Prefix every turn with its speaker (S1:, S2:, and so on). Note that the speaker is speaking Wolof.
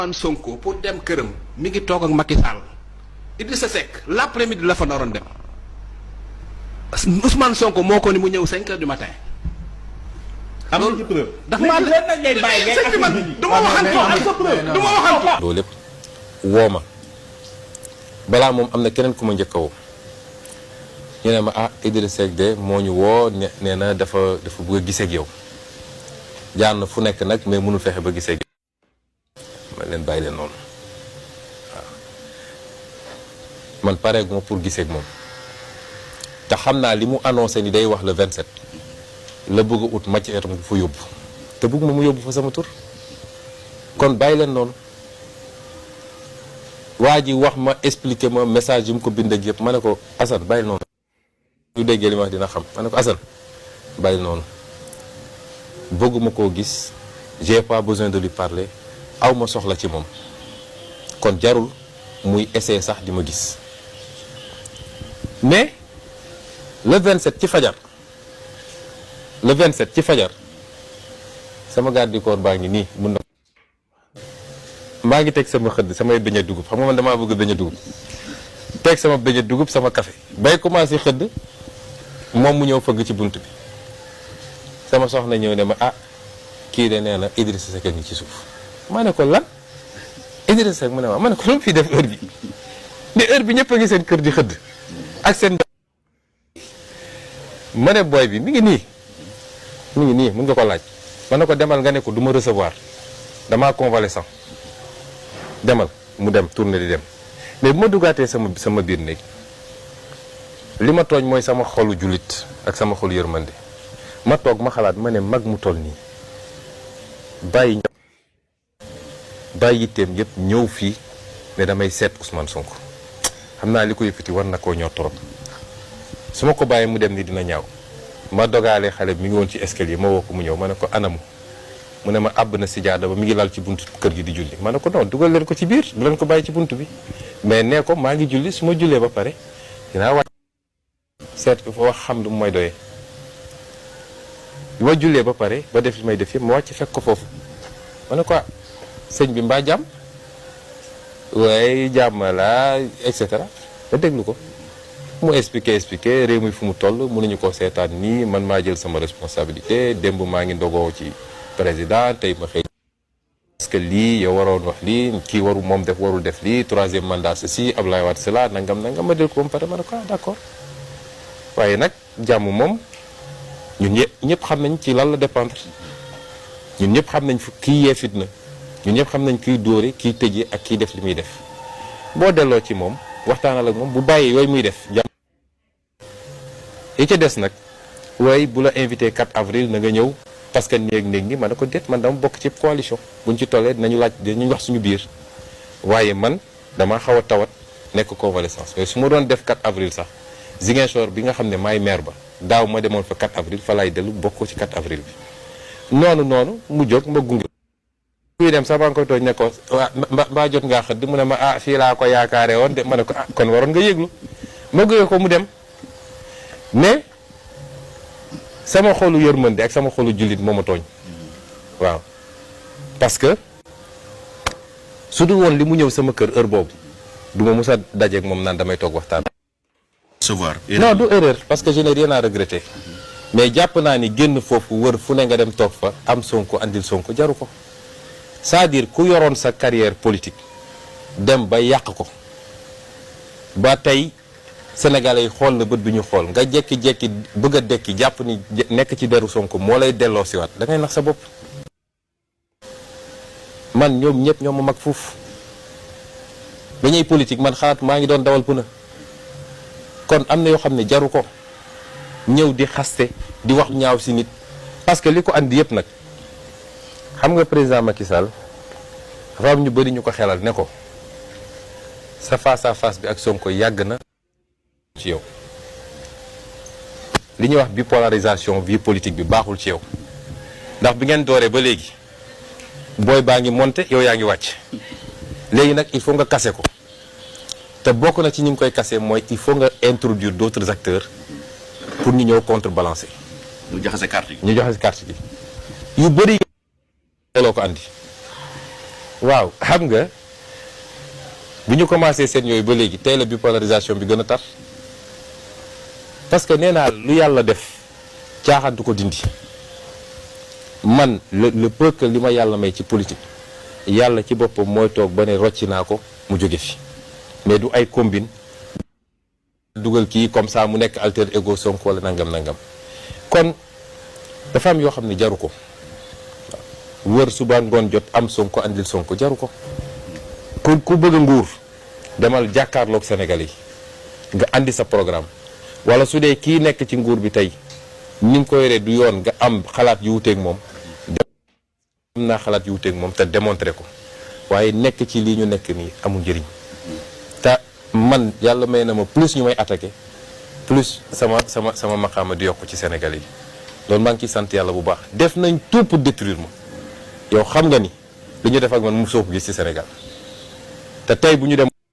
S1: Ousmane Sonko pour dem këram mi ngi toog ak Macky Sall Idrissa Seck l'après-midi la fa naroon dem Ousmane Sonko moo ko ni mu ñëw 5 heures du matin.
S2: am na ci preuve.
S1: dafa maa sëñ bi man du ma waxantu du ma waxantu.
S3: loolu lépp woo ma balaa moom am na keneen ku ma njëkk a woo ñu ne ma ah Idrissa Seck de moo ñu woo nee na dafa bëgg a gisee ak yow jaar na fu nekk nag mais mënul fexe ba gisee ak yow man leen bàyyi leen noonu waaw man pareegu ma pour gisee ak moom te xam naa li mu annoncé ni day wax le 27 la bëgg a ut matière mu fa yóbbu te bëgg ma mu yóbbu fa sama tur kon bàyyi leen noonu. waa ji wax ma expliqué ma message yi mu ko bind ak yëpp ma ne ko Assane bàyyi noonu du déggee li ma wax dina xam ma ne ko Assane bàyyi noonu bëgguma koo gis j'ai pas besoin de lui parler aw ma soxla ci moom kon jarul muy essayer sax di ma gis mais le 27 ci fajar sama garde du corps baa ngi nii mun na maa ngi teg sama xëdd samay beñe dugub xam nga man damaa bëgg beñe dugub teg sama beñe dugub sama café bay commencé xëdd moom mu ñëw fëgg ci bunt bi sama soxna ñëw ne ma ah kii de nee na Idrissa Seck ngi ci suuf ma ne ko lan Idrissa Seck mu ne ma ne ko lu mu fi def heure bi ne heure bi ñëpp a ngi seen kër di xëdd ak seen ma ne booy bi mi ngi nii mun nga ko laaj ma ne ko demal nga ne ko du ma recevoir damaa convalescent demal mu dem tourné di dem mais bu ma duggaatee sama biir néeg li ma tooñ mooy sama xolu jullit ak sama xolu yërmande ma toog ma xalaat ma ne mag mu toll nii bàyyi yitteem yëpp ñëw fii ne damay seet Ousmane Sonko xam naa li ko yëkkati war na koo ñor torop su ma ko bàyyee mu dem ni dina ñaaw ma dogaale xale bi mi ngi woon ci escalier ma woo ko mu ñëw ma ne ko anamu mu ne ma àbb na sijaada ba mi ngi lal ci buntu kër gi di julli ma ne ko non dugal leen ko ci biir bu leen ko bàyyi ci buntu bi mais nee ko maa ngi julli su ma jullee ba pare dinaa wàcc seet ko fa wax xam lu mu may doyee bi ma jullee ba pare ba def li may def yëpp ma wàcc fekk ko foofu ma ne ko sëñ bi mbaa jàmm waaye jàmm la et cetera ba déglu ko mu expliqué réew mi fu mu toll mënuñu ko seetaan nii man maa jël sama responsabilité démb maa ngi ndogoo ci président tey ma xëy parce que lii yow waroon wax lii kii warul def lii 3e mandat ceci Abdoulaye Wade cela nangam ma del ko ba pare ma ne ko d'accord waaye nag jàmm moom ñun ñëpp xam nañ ci lan la dépendre ñun ñëpp xam nañ fu kii yee fitna ñun ñëpp xam nañ kiy dóore kiy tëjee ak kiy def li muy def boo delloo ci moom waxtaanal ak moom bu bàyyi yooyu muy def jàmm yi ca des nag waaye bu la invité 4 avril na nga ñëw parce que néeg ngi ma ne ko déet man dama bokk ci coalition buñ ci tollee dinañu wax suñu biir waaye man dama xaw a tawat nekk convalescence mais su ma doon def 4 avril sax Ziguinchor bi nga xam ne maay maire ba daaw ma demoon fa 4 avril fa laay dellu bokk ci 4 avril bi noonu mu jóg ma gunge kuy dem sax maa ngi koy tooñ ne ko mbaa jot ngaa xëdd mu ne ma ah fii laa ko yaakaare woon de ma ne ko ah kon waroon nga yëglu ma gunge ko mu dem mais sama xolu yërmande ak sama xolu jullit moo ma tooñ waaw parce que su dul woon li mu ñëw sama kër heure boobu du ma mus a dajeeg moom naan damay toog waxtaan. non du erreur parce que je n'ai rien à regretter mais jàpp naa ni génn foofu wër fu ne nga dem toog fa am Sonko andil Sonko jaru ko c'est-à-dire ku yoroon sa carrière politique dem ba yàq ko ba tey Sénégalais yi xool na bët bi ñu xool nga jekki-jekki bëgg a dekki jàpp ni nekk ci deru Sonko moo lay delloo siwaat da ngay nax sa bopp man ñoom ñëpp ñoom ma mag fuuf ba ñuy politique man xalaat maa ngi doon dawal puna kon am na yoo xam ne jaru ko ñëw di xaste di wax ñaaw si nit parce que li ko andi yëpp nag xam nga président Macky Sall dafa am ñu bëri ñu ko xelal ne ko sa face à face bi ak Sonko yàgg na ci yow li ñuy wax bipolarisation vie politique bi baaxul ci yow ndax bi ngeen dooree ba léegi booy baa ngi monté yow yaa ngi wàcc léegi nag il faut nga kase ko te bokk na ci ñi ngi koy kase mooy il faut nga introduire d'autres acteurs pour ñu ñëw contrebalancer.
S2: ñu jaxase carte gi
S3: yu bëri loo ko andi waaw xam nga bi ñu commencé seen yooyu ba léegi tey la bipolarisation bi gën a tar parce que nee naa lu yàlla def caaxaan du ko dindi man le peu que li ma yàlla may ci politique yàlla ci boppam mooy toog ba ne rocci naa ko mu jóge fi mais du ay combine dugal kii comme ça mu nekk alter ego Sonko wala nangam kon dafa am yoo xam ne jaru ko wër suba ngoon jot am Sonko andil Sonko jaru ko ku bëgg nguur demal jàkkaarloog Sénégal yi nga andi sa programme wala su dee kii nekk ci nguur bi tey ni nga ko yoree du yoon nga am xalaat yu wuteeg moom am naa xalaat yu wuteeg moom te démontré ko waaye nekk ci lii ñu nekk nii amul njëriñ te man yàlla may na ma plus ñu may attaqué plus sama maqaama di yokk ci Sénégal yi loolu maa ngi ciy sant yàlla bu baax def nañ tout pour détruire ma yow xam nga ni li ñu def ak man mu soo ko gis ci Sénégal te tey bu ñu dem